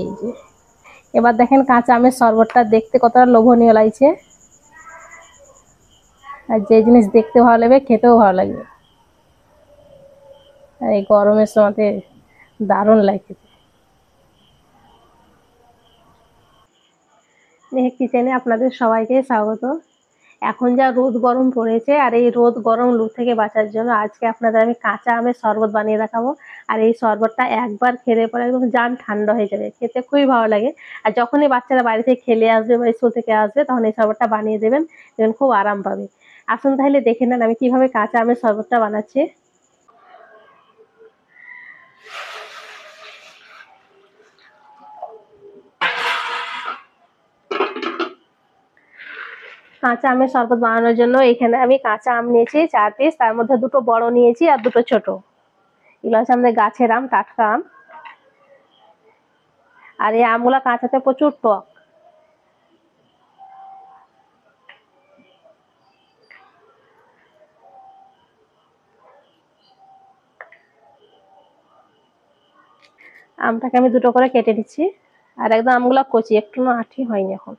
এই যে এবার দেখেন কাঁচা আমের শরবতটা দেখতে কতটা লোভনীয় লাগছে, আর যে জিনিস দেখতে ভালো লাগবে খেতেও ভালো লাগবে। আর এই গরমের সময়তে দারুণ লাগে। মেহেক কিচেনে আপনাদের সবাইকে স্বাগত। এখন যা রোদ গরম পড়েছে, আর এই রোদ গরম লু থেকে বাঁচার জন্য আজকে আপনাদের আমি কাঁচা আমের শরবত বানিয়ে দেখাবো। আর এই শরবতটা একবার খেলে পরে একদম জান ঠান্ডা হয়ে যাবে, খেতে খুবই ভালো লাগে। আর যখনই বাচ্চারা বাড়ি থেকে খেলে আসবে বা স্কুল থেকে আসবে তখন এই শরবতটা বানিয়ে দেবেন, দেখবেন খুব আরাম পাবে। আসুন তাহলে দেখে নেন আমি কিভাবে কাঁচা আমের শরবতটা বানাচ্ছি। কাঁচা আমের শরবত বানানোর জন্য এখানে আমি কাঁচা আম নিয়েছি 4 পিস, তার মধ্যে 2টো বড় নিয়েছি আর 2টো ছোট। এগুলো হচ্ছে আমাদের গাছের আম, টাটকা আম। আর এই আমগুলা কাঁচাতে প্রচুর টক। আমটাকে আমি 2টো করে কেটে দিচ্ছি। আর একদম আমগুলা কচি, একটু না আঠি হয়নি এখন।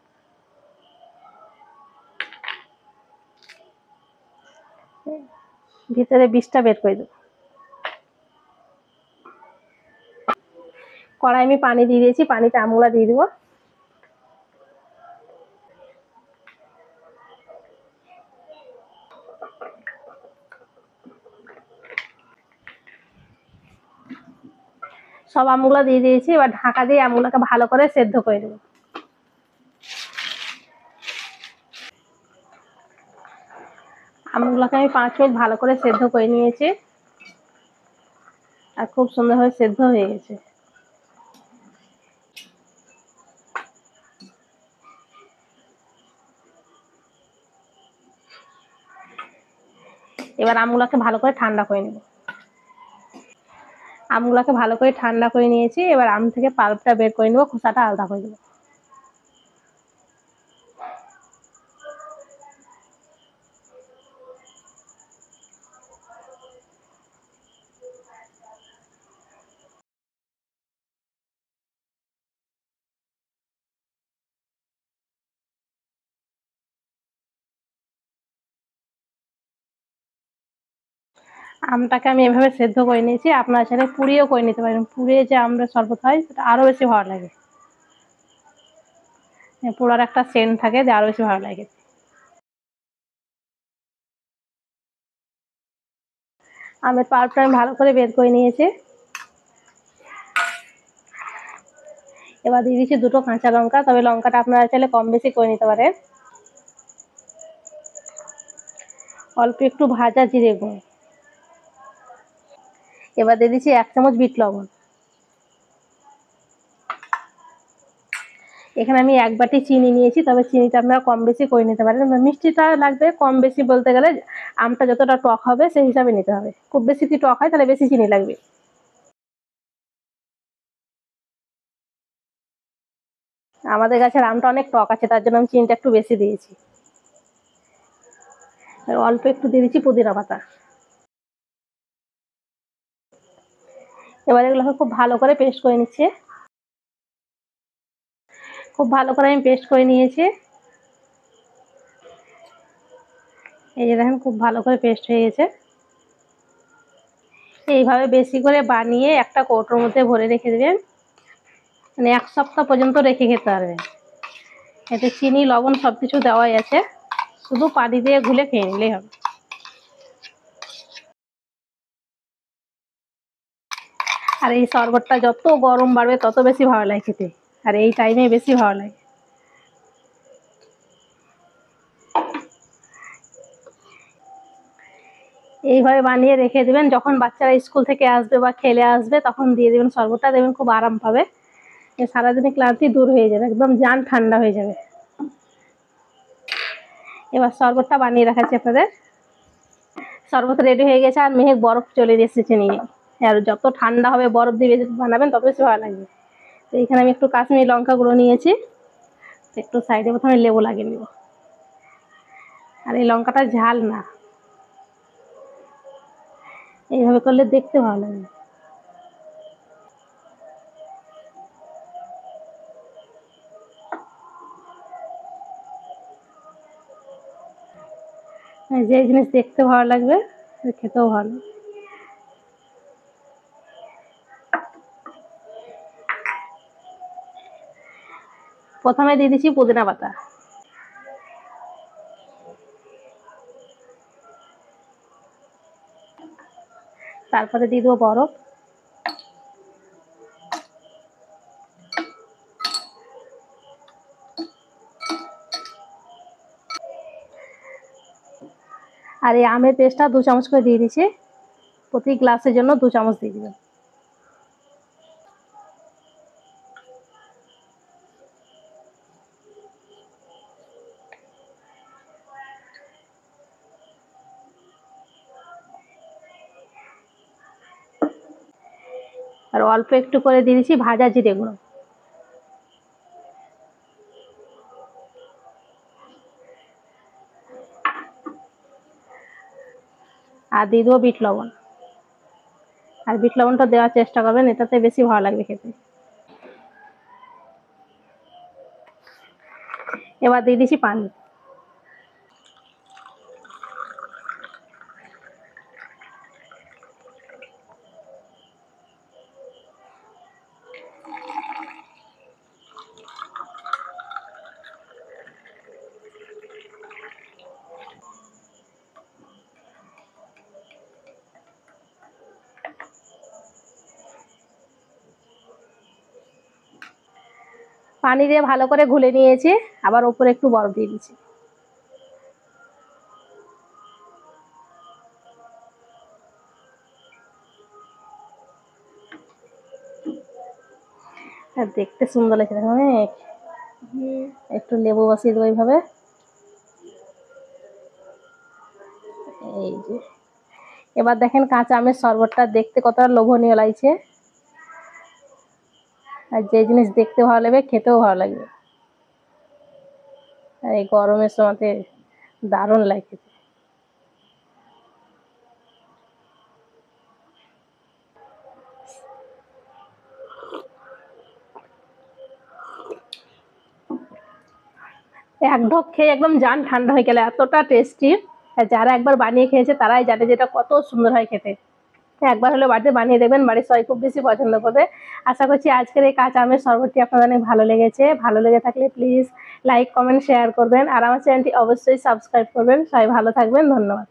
ভিতরে বীজটা বের করে দেবো। কড়াই আমি পানি দিয়ে দিয়েছি, পানিতে আমগুলা দিয়ে দিব। সব আমগুলা দিয়ে দিয়েছি, এবার ঢাকা দিয়ে আমগুলাকে ভালো করে সেদ্ধ করে দেবো। আমগুলাকে আমি 5 মিনিট ভালো করে সেদ্ধ করে নিয়েছি, আর খুব সুন্দরভাবে সেদ্ধ হয়ে গেছে। এবার আমগুলাকে ভালো করে ঠান্ডা করে নেব। আমগুলাকে ভালো করে ঠান্ডা করে নিয়েছি, এবার আম থেকে পাল্পটা বের করে নেবো, খোসাটা আলাদা করে দেবো। আমটাকে আমি এভাবে সেদ্ধ করে নিয়েছি, আপনারা চাইলে পুড়িয়েও করে নিতে পারেন। পুড়িয়ে যে আমরা শরবত হয় সেটা আরো বেশি ভালো লাগে, পোড়ার একটা সেন্ট থাকে, যে আরো বেশি ভালো লাগে। আমের পাল্পটা আমি ভালো করে বের করে নিয়েছি। এবার দিয়ে দিচ্ছি 2টো কাঁচা লঙ্কা, তবে লঙ্কাটা আপনারা চাইলে কম বেশি করে নিতে পারেন। অল্প একটু ভাজা জিরে গুঁড়ো। এবার দিয়ে দিচ্ছি 1 চামচ বিট লবণ। এখানে আমি 1 বাটি চিনি নিয়েছি, তবে চিনিটা আপনারা কম বেশি করে নিতে পারেন। মিষ্টিটা লাগবে কম বেশি বলতে গেলে আমটা যতটা টক হবে সেই হিসাবে নিতে হবে। খুব বেশি যদি টক হয় তাহলে বেশি চিনি লাগবে। আমাদের গাছের আমটা অনেক টক আছে, তার জন্য আমি চিনিটা একটু বেশি দিয়েছি। আর অল্প একটু দিয়ে দিচ্ছি পুদিনা পাতা। এবার এগুলোকে খুব ভালো করে পেস্ট করে নিচ্ছি। খুব ভালো করে আমি পেস্ট করে নিয়েছি। এই যে দেখেন খুব ভালো করে পেস্ট হয়ে গেছে। এইভাবে বেশি করে বানিয়ে একটা কৌটোর মধ্যে ভরে রেখে দেবেন, মানে 1 সপ্তাহ পর্যন্ত রেখে খেতে পারবেন। এতে চিনি লবণ সবকিছু দেওয়াই আছে, শুধু পানি দিয়ে ঘুলে খেয়ে নিলেই হবে। আর এই শরবতটা যত গরম বাড়বে তত বেশি ভালো লাগে খেতে, আর এই টাইমে বেশি ভালো লাগে। এইভাবে বানিয়ে রেখে দেবেন, যখন বাচ্চারা স্কুল থেকে আসবে বা খেলে আসবে তখন দিয়ে দেবেন শরবতটা, দেবেন খুব আরাম পাবে। সারাদিনের ক্লান্তি দূর হয়ে যাবে, একদম জান ঠান্ডা হয়ে যাবে। এবার শরবতটা বানিয়ে রাখাচ্ছি আপনাদের। শরবত রেডি হয়ে গেছে, আর মেহেক বরফ চলে এসেছে নিয়ে। আর যত ঠান্ডা হবে বরফ দিয়ে বানাবেন তত বেশি ভালো লাগবে। তো এখানে আমি একটু কাশ্মীরি লঙ্কা গুঁড়ো নিয়েছি, একটু সাইডে প্রথমে লেবু লাগিয়ে নেব। আর এই লঙ্কাটা ঝাল না, এইভাবে করলে দেখতে ভালো লাগে। যে জিনিস দেখতে ভালো লাগবে খেতেও ভালো। প্রথমে দিয়ে দিচ্ছি পুদিনা পাতা, তারপরে দিয়ে দেবো বরফ, আর এই আমের পেস্টটা 2 চামচ করে দিয়ে দিচ্ছি। প্রতি গ্লাসের জন্য 2 চামচ দিয়ে দিবেন। আর অল্প একটু করে দিয়ে দিচ্ছি ভাজা জিরে গুঁড়ো, আর দিয়ে দেবো বিট লবণ। আর বিট লবণটা দেওয়ার চেষ্টা করবেন, এটাতে বেশি ভালো লাগবে খেতে। এবার দিয়ে দিচ্ছি পানি। পানি দিয়ে ভালো করে ঘুলে নিয়েছি, আবার উপরে একটু বরফ দিয়ে দিচ্ছি। আর দেখতে সুন্দর লাগছে অনেক। একটু লেবু বসিয়ে দেবো এইভাবে। এই যে এবার দেখেন কাঁচা আমের শরবতটা দেখতে কতটা লোভনীয় লাগছে, আর যে জিনিস দেখতে ভালো লাগবে খেতেও ভালো লাগবে। আর এই গরমের সময়তে দারুণ লাগে। এক ঢোক খেয়ে একদম জান ঠান্ডা হয়ে গেল, এতটা টেস্টি। যারা একবার বানিয়ে খেয়েছে তারাই জানে যে এটা কত সুন্দর হয় খেতে। একবার হলে বাড়িতে বানিয়ে দেখবেন, বাড়ির সবাই খুব বেশি পছন্দ করবে। আশা করছি আজকের এই কাঁচা আমের শরবতটি আপনাদের অনেক ভালো লেগেছে। ভালো লেগে থাকলে প্লিজ লাইক কমেন্ট শেয়ার করবেন, আর আমার চ্যানেলটি অবশ্যই সাবস্ক্রাইব করবেন। সবাই ভালো থাকবেন, ধন্যবাদ।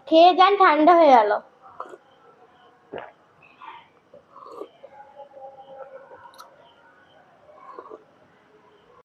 খেয়ে যান, ঠান্ডা হয়ে গেল।